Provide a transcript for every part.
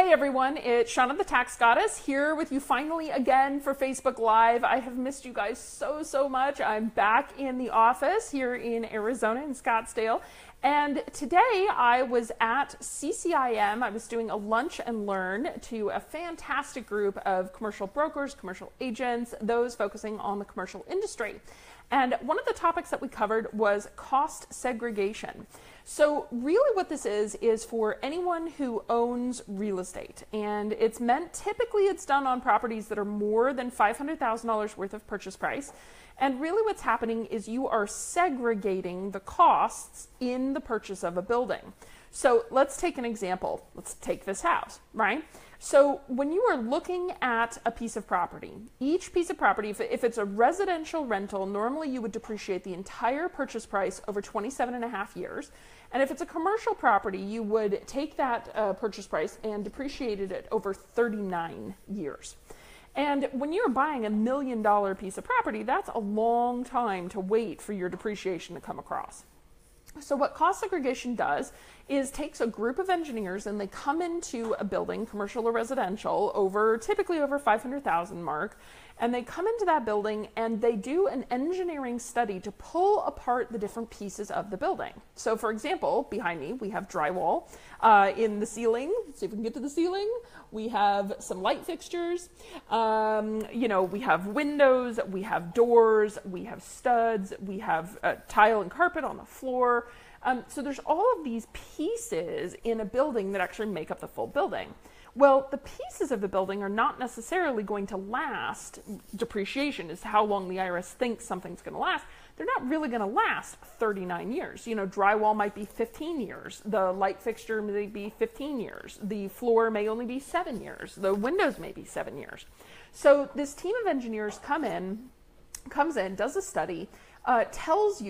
Hey everyone, it's Shauna the Tax Goddess here with you finally again for Facebook Live. I have missed you guys so much. I'm back in the office here in Arizona in Scottsdale. And today I was at CCIM. I was doing a lunch and learn to a fantastic group of commercial brokers, commercial agents, those focusing on the commercial industry. And one of the topics that we covered was cost segregation. So really what this is for anyone who owns real estate. And it's meant, typically it's done on properties that are more than $500,000 worth of purchase price. And really what's happening is you are segregating the costs in the purchase of a building. So let's take an example. Let's take this house, right? So when you are looking at a piece of property, each piece of property, if it's a residential rental, normally you would depreciate the entire purchase price over 27.5 years. And if it's a commercial property, you would take that purchase price and depreciate it over 39 years. And when you're buying $1 million piece of property, that's a long time to wait for your depreciation to come across. So what cost segregation does is takes a group of engineers and they come into a building, commercial or residential, typically over 500,000 mark, and they come into that building and they do an engineering study to pull apart the different pieces of the building. So for example, behind me we have drywall in the ceiling. Let's see if we can get to the ceiling. We have some light fixtures, we have windows, we have doors, we have studs, we have tile and carpet on the floor. So there's all of these pieces in a building that actually make up the full building. Well, the pieces of the building are not necessarily going to last. Depreciation is how long the IRS thinks something's going to last. They're not really going to last 39 years. Drywall might be 15 years. The light fixture may be 15 years. The floor may only be 7 years. The windows may be 7 years. So this team of engineers comes in, does a study,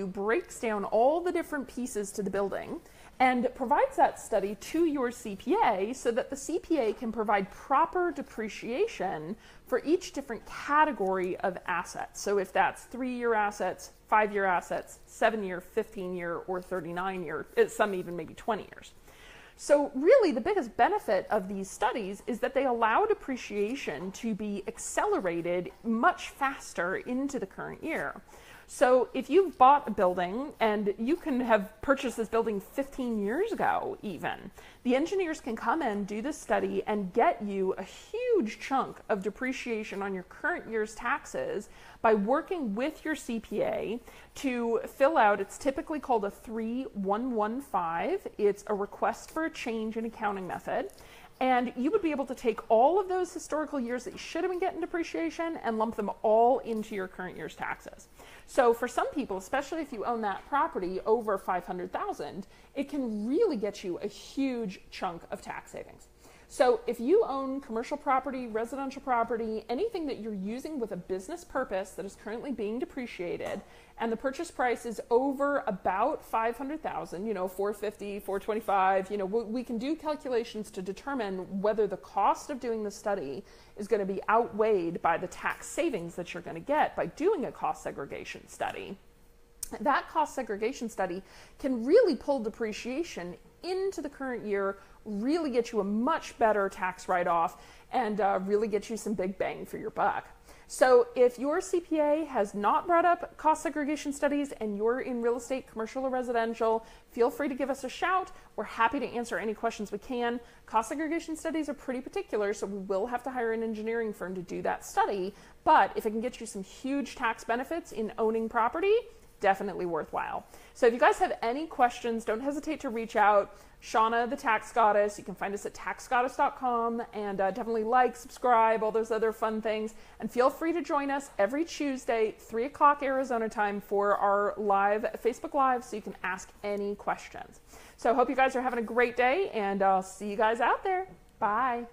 breaks down all the different pieces to the building, and provides that study to your CPA so that the CPA can provide proper depreciation for each different category of assets. So if that's 3-year assets, 5-year assets, 7-year, 15-year, or 39-year, some even maybe 20 years. So really the biggest benefit of these studies is that they allow depreciation to be accelerated much faster into the current year. So if you've bought a building, and you can have purchased this building 15 years ago even, the engineers can come in, do this study, and get you a huge chunk of depreciation on your current year's taxes by working with your CPA to fill out, it's typically called a 3115. It's a request for a change in accounting method. And you would be able to take all of those historical years that you should have been getting depreciation and lump them all into your current year's taxes. So for some people, especially if you own that property over $500,000, it can really get you a huge chunk of tax savings. So if you own commercial property, residential property, anything that you're using with a business purpose that is currently being depreciated, and the purchase price is over about $500,000, 450, 425, we can do calculations to determine whether the cost of doing the study is going to be outweighed by the tax savings that you're going to get by doing a cost segregation study. That cost segregation study can really pull depreciation into the current year, really get you a much better tax write-off, and really get you some big bang for your buck. So if your CPA has not brought up cost segregation studies and you're in real estate, commercial or residential, feel free to give us a shout. We're happy to answer any questions we can. Cost segregation studies are pretty particular, so we will have to hire an engineering firm to do that study. But if it can get you some huge tax benefits in owning property, definitely worthwhile. So if you guys have any questions, don't hesitate to reach out. Shauna the Tax Goddess. You can find us at taxgoddess.com, and definitely like, subscribe, all those other fun things. And feel free to join us every Tuesday, 3 o'clock Arizona time, for our live Facebook Live, so you can ask any questions. So I hope you guys are having a great day, and I'll see you guys out there. Bye.